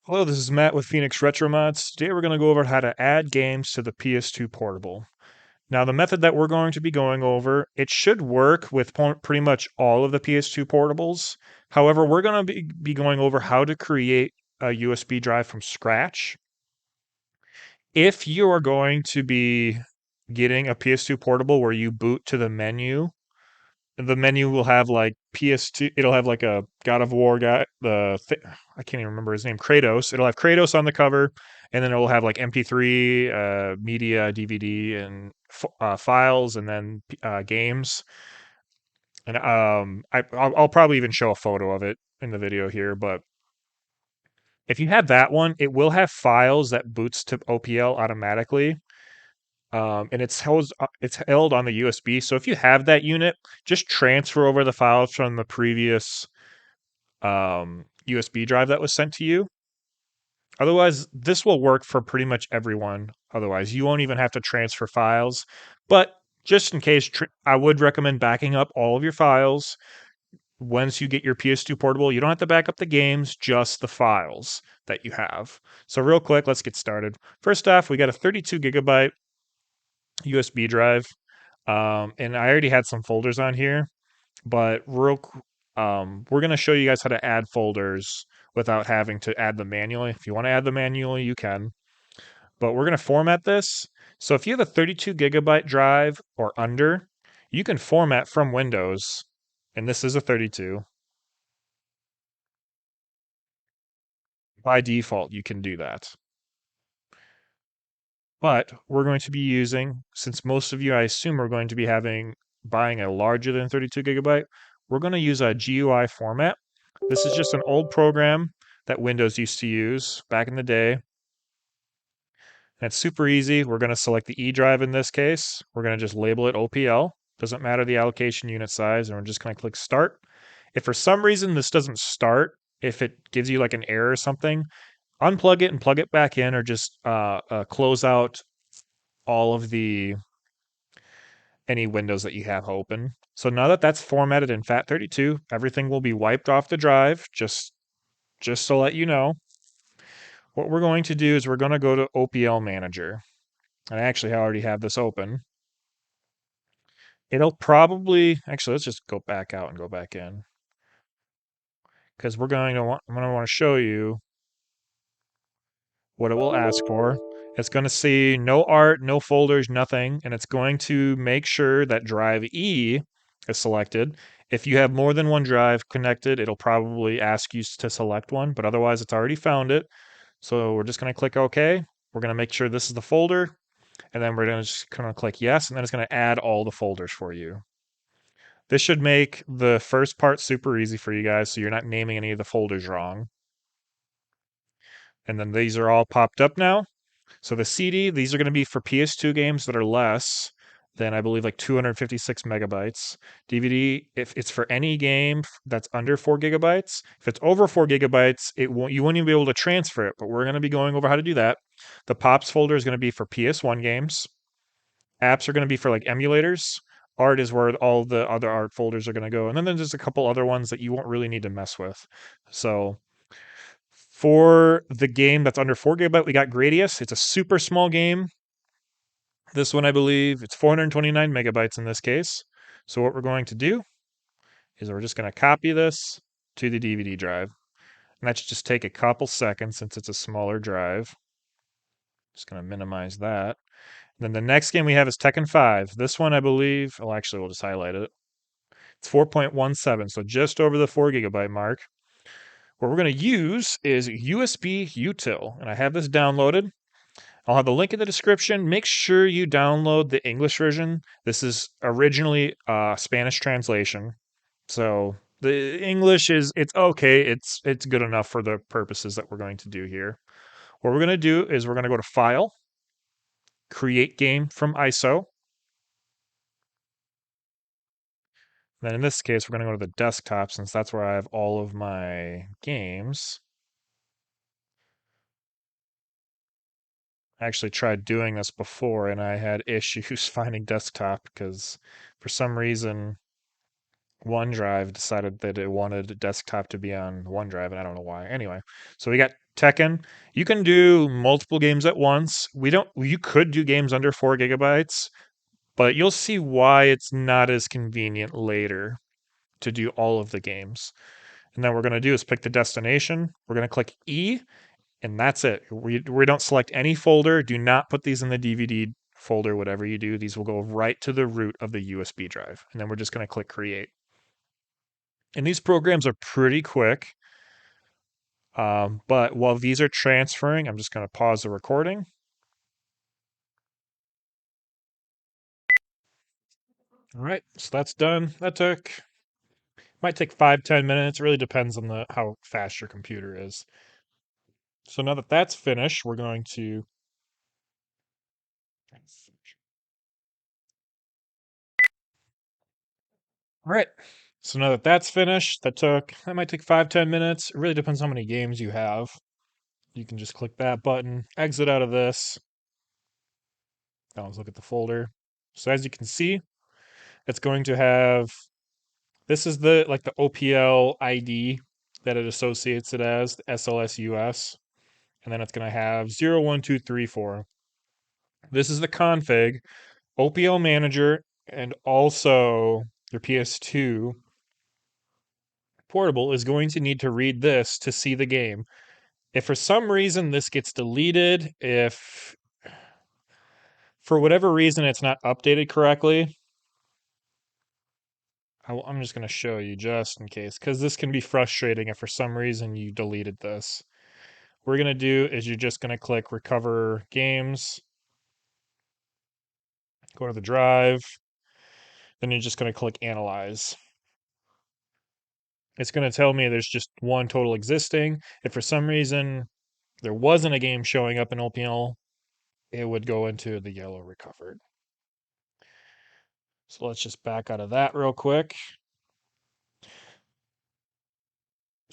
Hello, this is Matt with Phoenix Retro Mods. Today we're going to go over how to add games to the PS2 Portable. Now, the method that we're going to be going over, it should work with pretty much all of the PS2 portables. However, we're going to be going over how to create a USB drive from scratch. If you are going to be getting a PS2 portable where you boot to the menu will have like PS2. It'll have like a God of War guy. I can't even remember his name. Kratos. It'll have Kratos on the cover, and then it'll have like MP3, media, DVD, and files, and then games. And I'll probably even show a photo of it in the video here. But if you have that one, it will have files that boots to OPL automatically. And it's held on the USB. So if you have that unit, just transfer over the files from the previous USB drive that was sent to you. Otherwise, this will work for pretty much everyone. Otherwise, you won't even have to transfer files. But just in case, I would recommend backing up all of your files. Once you get your PS2 portable, you don't have to back up the games, just the files that you have. So real quick, let's get started. First off, we got a 32 gigabyte USB drive. And I already had some folders on here, but we're going to show you guys how to add folders without having to add them manually. If you want to add them manually, you can. But we're going to format this. So if you have a 32 gigabyte drive or under, you can format from Windows. And this is a 32. By default, you can do that. But we're going to be using, since most of you, I assume, are going to be buying a larger than 32 gigabyte, we're going to use a GUI format. This is just an old program that Windows used to use back in the day. And it's super easy. We're going to select the E drive in this case. We're going to just label it OPL. Doesn't matter the allocation unit size, and we're just going to click Start. If for some reason this doesn't start, if it gives you like an error or something, unplug it and plug it back in, or just close out all of the any windows that you have open. So now that that's formatted in FAT32, everything will be wiped off the drive, just to let you know. What we're going to do is we're going to go to OPL Manager. And I actually already have this open. It'll probably, actually, let's just go back out and go back in. Because I'm going to want to show you what it will ask for. It's going to see no art, no folders, nothing, and it's going to make sure that drive E is selected. If you have more than one drive connected, it'll probably ask you to select one, but otherwise it's already found it. So we're just going to click OK. We're going to make sure this is the folder, and then we're going to just kind of click yes, and then it's going to add all the folders for you. This should make the first part super easy for you guys, so you're not naming any of the folders wrong. And then these are all popped up now. So the CD, these are going to be for PS2 games that are less than, I believe, like 256 megabytes. DVD, if it's for any game that's under 4 gigabytes. If it's over 4 gigabytes, you won't even be able to transfer it, but we're going to be going over how to do that. The Pops folder is going to be for PS1 games. Apps are going to be for like emulators. Art is where all the other art folders are going to go. And then there's just a couple other ones that you won't really need to mess with. So for the game that's under 4 gigabyte, we got Gradius. It's a super small game. This one, I believe, it's 429 megabytes in this case. So what we're going to do is we're just going to copy this to the DVD drive. And that should just take a couple seconds since it's a smaller drive. Just going to minimize that. And then the next game we have is Tekken 5. This one, I believe, well, actually, we'll just highlight it. It's 4.17, so just over the 4 gigabyte mark. What we're going to use is USB Util, and I have this downloaded. I'll have the link in the description. Make sure you download the English version. This is originally Spanish translation. So the English it's okay. It's good enough for the purposes that we're going to do here. What we're going to do is we're going to go to File, Create Game from ISO. Then in this case, we're going to go to the desktop since that's where I have all of my games. I actually tried doing this before and I had issues finding desktop because for some reason OneDrive decided that it wanted a desktop to be on OneDrive, and I don't know why. Anyway, so we got Tekken. You can do multiple games at once. We don't. You could do games under 4 GB, but you'll see why it's not as convenient later to do all of the games. And then what we're going to do is pick the destination. We're going to click E, and that's it. We don't select any folder. Do not put these in the DVD folder, whatever you do. These will go right to the root of the USB drive. And then we're just going to click create. And these programs are pretty quick. But while these are transferring, I'm just going to pause the recording. All right, so that's done. Might take 5-10 minutes. It really depends on the how fast your computer is. So now that that's finished, we're going to. All right. So now that that's finished, that might take 5-10 minutes. It really depends how many games you have. You can just click that button, exit out of this. Now let's look at the folder. So as you can see, it's going to have this is the OPL ID that it associates it as, the SLSUS, and then it's going to have 01234. This is the config, OPL Manager, and also your PS2 portable is going to need to read this to see the game. If for some reason this gets deleted, if for whatever reason it's not updated correctly, I'm just going to show you just in case, because this can be frustrating if for some reason you deleted this. What we're going to do is you're just going to click recover games, go to the drive, then you're just going to click analyze. It's going to tell me there's just one total existing. If for some reason there wasn't a game showing up in OPL, it would go into the yellow recovered. So let's just back out of that real quick.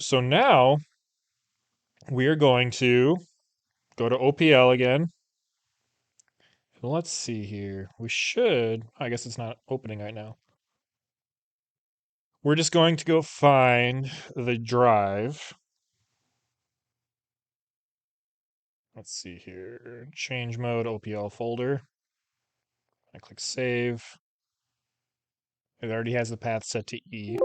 So now we are going to go to OPL again. Let's see here. I guess it's not opening right now. We're just going to go find the drive. Let's see here. Change mode, OPL folder. I click save. It already has the path set to E.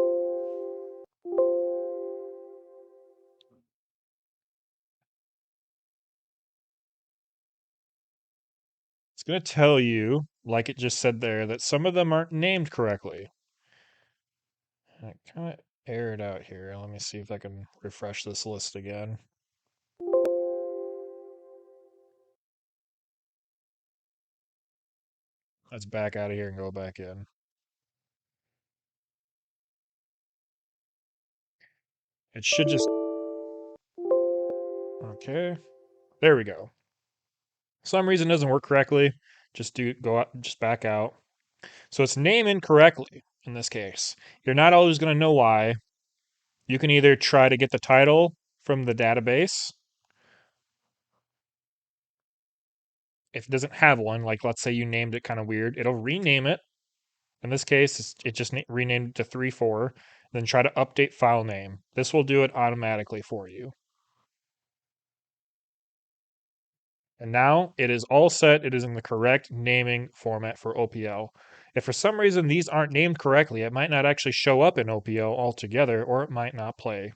It's going to tell you, like it just said there, that some of them aren't named correctly. I kind of aired out here. Let me see if I can refresh this list again. Let's back out of here and go back in. It should just. Okay. There we go. Some reason it doesn't work correctly. Just back out. So it's named incorrectly in this case. You're not always going to know why. You can either try to get the title from the database. If it doesn't have one, like let's say you named it kind of weird, it'll rename it. In this case, it just renamed it to 3.4. Then try to update file name. This will do it automatically for you. And now it is all set. It is in the correct naming format for OPL. If for some reason these aren't named correctly, it might not actually show up in OPL altogether, or it might not play.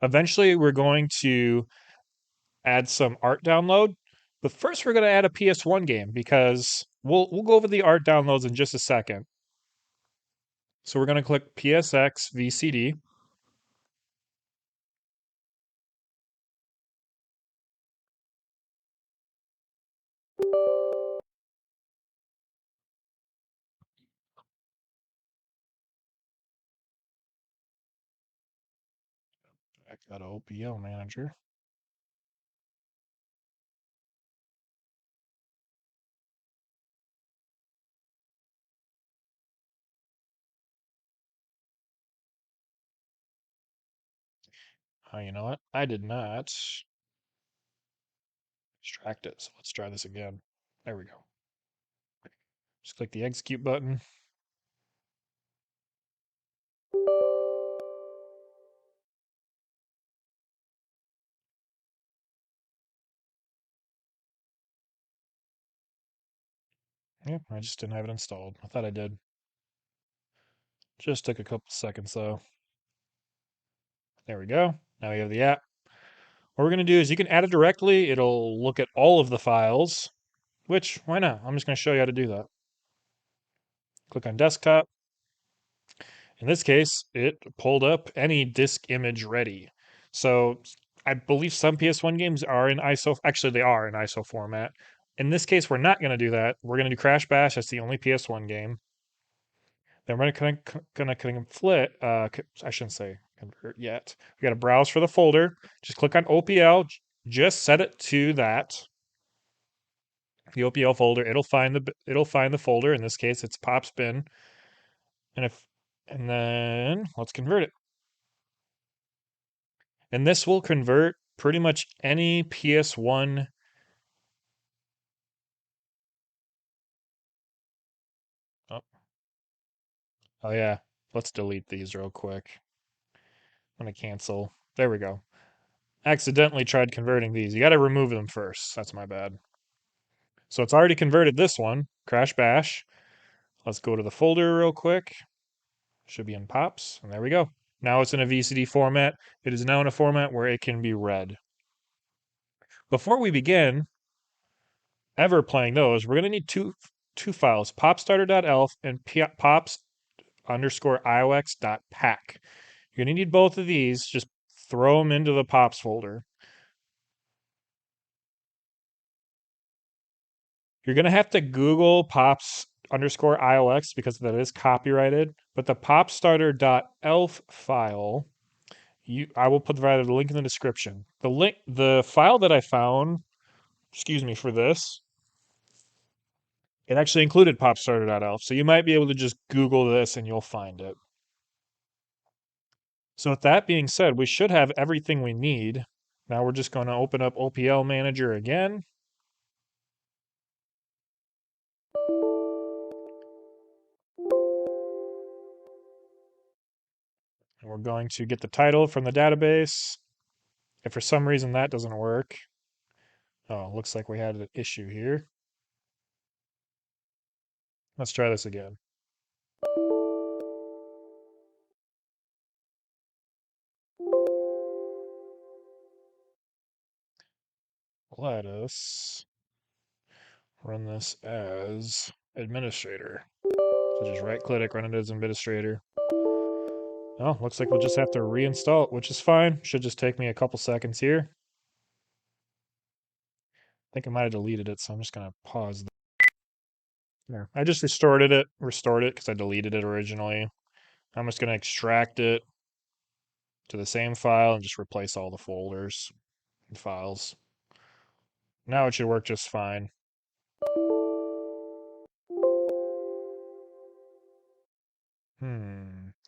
Eventually, we're going to add some art download, but first we're going to add a PS1 game because we'll go over the art downloads in just a second. So we're going to click PSX VCD. I got OPL Manager. Oh, you know what? I did not extract it. So let's try this again. There we go. Just click the execute button. Yep, I just didn't have it installed. I thought I did. Just took a couple seconds though. There we go. Now we have the app. What we're going to do is you can add it directly. It'll look at all of the files, which, why not? I'm just going to show you how to do that. Click on desktop. In this case, it pulled up any disk image ready. So I believe some PS1 games are in ISO. Actually, they are in ISO format. In this case, we're not going to do that. We're going to do Crash Bash. That's the only PS1 game. Then we're gonna conflict. I shouldn't say convert yet. We got to browse for the folder. Just click on OPL. Just set it to that, the OPL folder. It'll find the folder. In this case, it's pops bin. And then let's convert it. And this will convert pretty much any PS1. Oh, oh yeah. Let's delete these real quick. I'm gonna cancel. There we go. Accidentally tried converting these. You got to remove them first. That's my bad. So it's already converted this one, Crash Bash. Let's go to the folder real quick. Should be in Pops, and there we go. Now it's in a VCD format. It is now in a format where it can be read. Before we begin ever playing those, we're going to need two files, popstarter.elf and pops_iox.pack. You're going to need both of these. Just throw them into the Pops folder. You're going to have to Google pops_iox because that is copyrighted. But the popstarter.elf file, I will provide a link in the description. The file that I found, for this, it actually included popstarter.elf. So you might be able to just Google this and you'll find it. So with that being said, we should have everything we need. Now we're just going to open up OPL Manager again. And we're going to get the title from the database. If for some reason that doesn't work, oh, looks like we had an issue here. Let's try this again. Let us run this as administrator. So just right click, run it as administrator. Oh, looks like we'll just have to reinstall it, which is fine. Should just take me a couple seconds here. I think I might have deleted it, so I'm just going to pause. There. I just restored it because I deleted it originally. I'm just going to extract it to the same file and just replace all the folders and files. Now it should work just fine.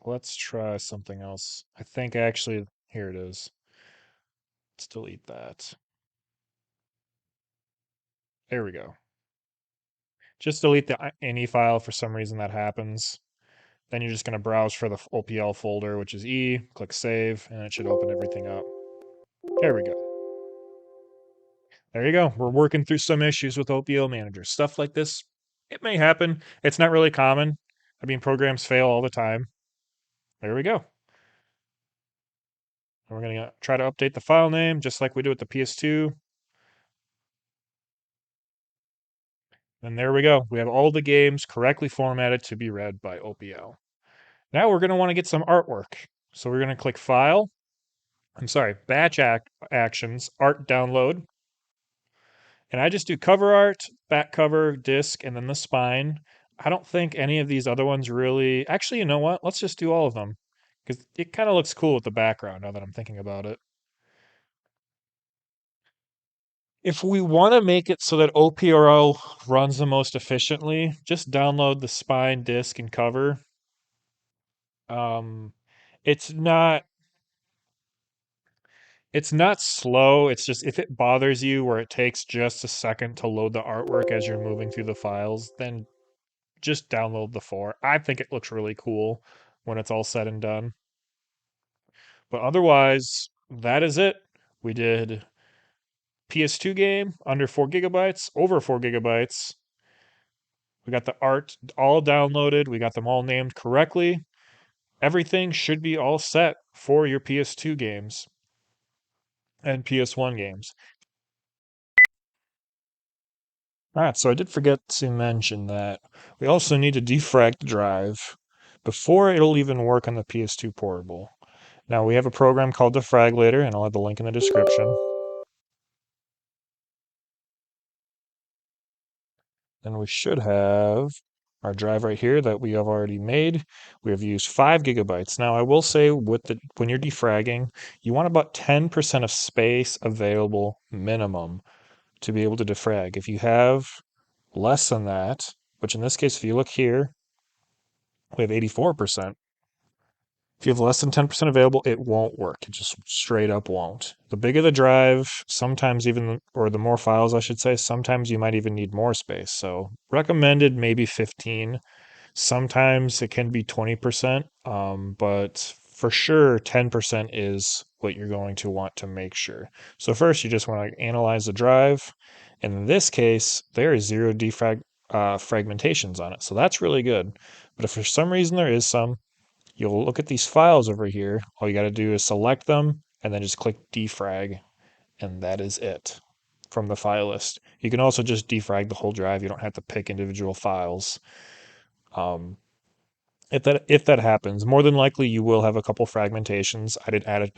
Let's try something else. I think actually, here it is. Let's delete that. There we go. Just delete the ini file. For some reason that happens. Then you're just going to browse for the OPL folder, which is E, click save, and it should open everything up. There we go. There you go. We're working through some issues with OPL Manager. Stuff like this, it may happen. It's not really common. I mean, programs fail all the time. There we go. And we're going to try to update the file name just like we do with the PS2. And there we go. We have all the games correctly formatted to be read by OPL. Now we're going to want to get some artwork. So we're going to click File. Batch Actions, Art Download. And I just do cover art, back cover, disc, and then the spine. I don't think any of these other ones really. Actually, you know what? Let's just do all of them because it kind of looks cool with the background now that I'm thinking about it. If we want to make it so that OPRO runs the most efficiently, just download the spine, disc, and cover. Um, it's not it's not slow. It's just if it bothers you where it takes just a second to load the artwork as you're moving through the files, then just download the 4. I think it looks really cool when it's all said and done. But otherwise, that is it. We did PS2 game under 4 gigabytes, over 4 gigabytes. We got the art all downloaded. We got them all named correctly. Everything should be all set for your PS2 games and PS1 games. All right, so I did forget to mention that we also need to defrag the drive before it'll even work on the PS2 portable. Now, we have a program called Defraggler, and I'll have the link in the description. Then we should have our drive right here that we have already made. We have used 5 gigabytes. Now, I will say when you're defragging, you want about 10% of space available minimum to be able to defrag. If you have less than that, which in this case, if you look here, we have 84%. If you have less than 10% available, it won't work. It just straight up won't. The bigger the drive, sometimes even, or the more files, I should say, sometimes you might even need more space. So recommended maybe 15. Sometimes it can be 20%, but for sure 10% is what you're going to want to make sure. So first, you just want to analyze the drive. And in this case, there is zero fragmentations on it. So that's really good. But if for some reason there is some, you'll look at these files over here. All you got to do is select them and then just click defrag, and that is it from the file list. You can also just defrag the whole drive. You don't have to pick individual files. Um, if that happens, more than likely you will have a couple fragmentations. I didn't add a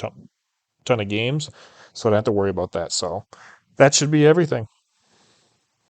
ton of games, so I don't have to worry about that. So that should be everything.